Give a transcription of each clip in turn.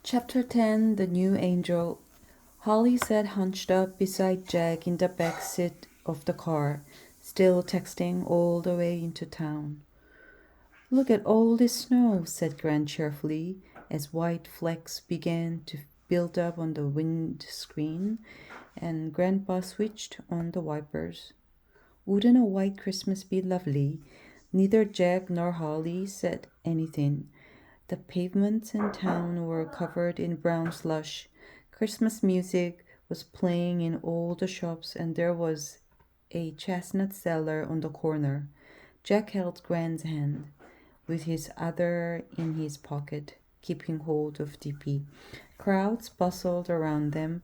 Chapter 10 The New Angel. Holly sat hunched up beside Jack in the back seat of the car, still texting all the way into town. Look at all this snow, said Grant cheerfully, as white flecks began to build up on the windscreen, and Grandpa switched on the wipers. Wouldn't a white Christmas be lovely? Neither Jack nor Holly said anything. The pavements in town were covered in brown slush. Christmas music was playing in all the shops, and there was a chestnut seller on the corner. Jack held Grant's hand, with his other in his pocket, keeping hold of DP. Crowds bustled around them,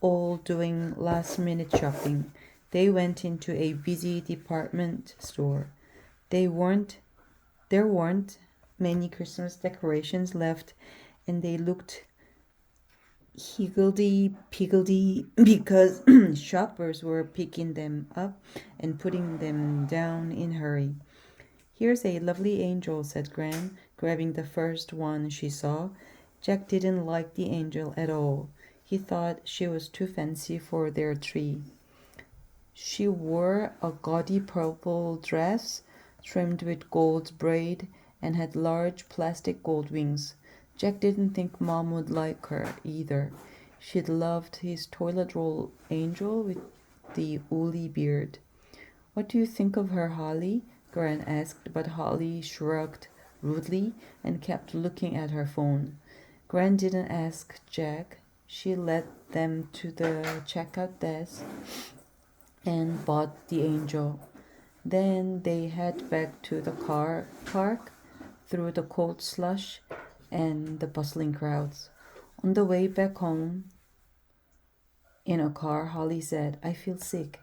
all doing last-minute shopping. They went into a busy department store. There weren't many Christmas decorations left, and they looked higgledy-piggledy because shoppers were picking them up and putting them down in a hurry. Here's a lovely angel, said Gran, grabbing the first one she saw. Jack didn't like the angel at all. He thought she was too fancy for their tree. She wore a gaudy purple dress trimmed with gold braid and had large plastic gold wings. Jack didn't think Mom would like her either. She'd loved his toilet roll angel with the woolly beard. What do you think of her, Holly? Gran asked, but Holly shrugged rudely and kept looking at her phone. Gran didn't ask Jack. She led them to the checkout desk and bought the angel. Then they head back to the car park through the cold slush and the bustling crowds. On the way back home in a car, Holly said, I feel sick.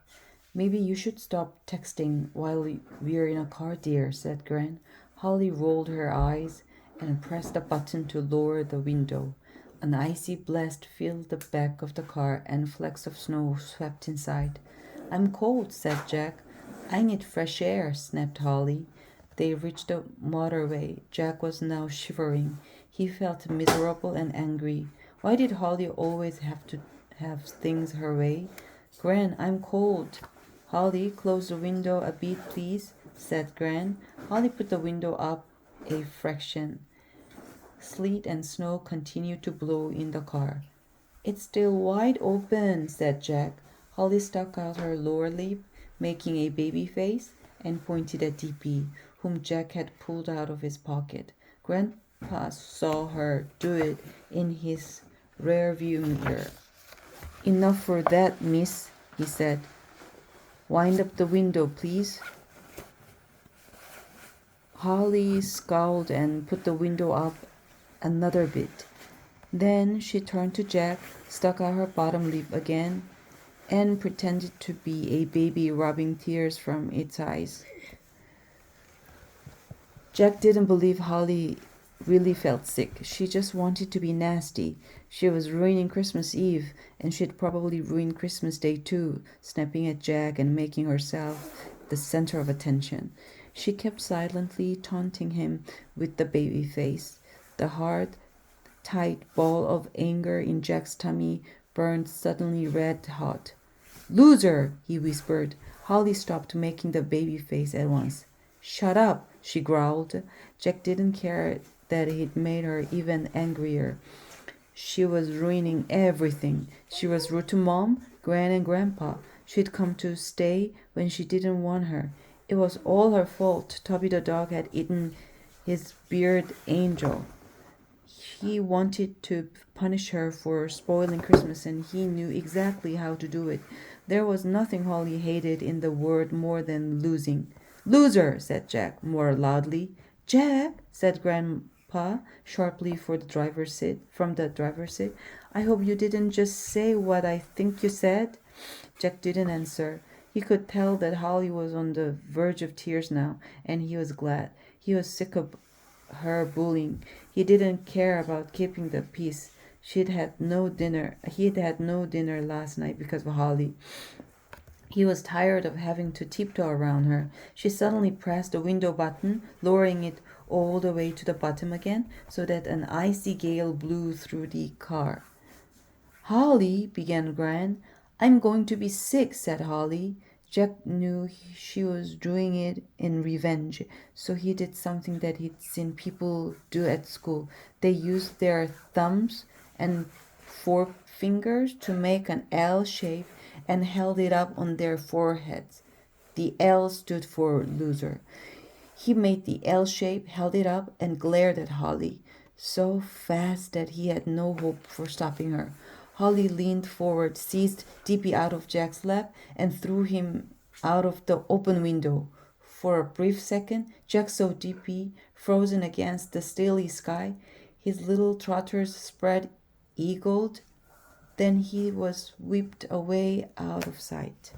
Maybe you should stop texting while we're in a car, dear, said Gran. Holly rolled her eyes and pressed a button to lower the window. An icy blast filled the back of the car and flecks of snow swept inside. I'm cold, said Jack. I need fresh air, snapped Holly. They reached the motorway. Jack was now shivering. He felt miserable and angry. Why did Holly always have to have things her way? Gran, I'm cold. Holly, close the window a bit, please, said Gran. Holly put the window up a fraction. Sleet and snow continued to blow in the car. It's still wide open, said Jack. Holly stuck out her lower lip, making a baby face, and pointed at DP, whom Jack had pulled out of his pocket. Grandpa saw her do it in his rearview mirror. Enough for that, miss, he said. Wind up the window, please. Holly scowled and put the window up another bit. Then she turned to Jack, stuck out her bottom lip again, and pretended to be a baby rubbing tears from its eyes. Jack didn't believe Holly really felt sick. She just wanted to be nasty. She was ruining Christmas Eve, and she'd probably ruin Christmas Day too, snapping at Jack and making herself the center of attention. She kept silently taunting him with the baby face. The hard, tight ball of anger in Jack's tummy burned suddenly red hot. Loser, he whispered. Holly stopped making the baby face at once. Shut up, she growled. Jack didn't care that it made her even angrier. She was ruining everything. She was rude to Mom, Gran, and Grandpa. She'd come to stay when she didn't want her. It was all her fault. Tubby the dog had eaten his beard angel. He wanted to punish her for spoiling Christmas, and he knew exactly how to do it. There was nothing Holly hated in the world more than losing. Loser, said Jack more loudly. Jack, said Grandpa sharply from the driver's seat. I hope you didn't just say what I think you said. Jack didn't answer. He could tell that Holly was on the verge of tears now, and he was glad. He was sick of her bullying. He didn't care about keeping the peace. He'd had no dinner last night because of Holly. He was tired of having to tiptoe around her. She suddenly pressed the window button, lowering it all the way to the bottom again, so that an icy gale blew through the car. Holly, began Gran. I'm going to be sick, said Holly. Jack knew she was doing it in revenge, so he did something that he'd seen people do at school. They used their thumbs and forefingers to make an L shape and held it up on their foreheads. The L stood for loser. He made the L shape, held it up, and glared at Holly, so fast that he had no hope for stopping her. Holly leaned forward, seized Dippy out of Jack's lap, and threw him out of the open window. For a brief second, Jack saw Dippy frozen against the stilly sky, his little trotters spread eagled. Then he was whipped away out of sight.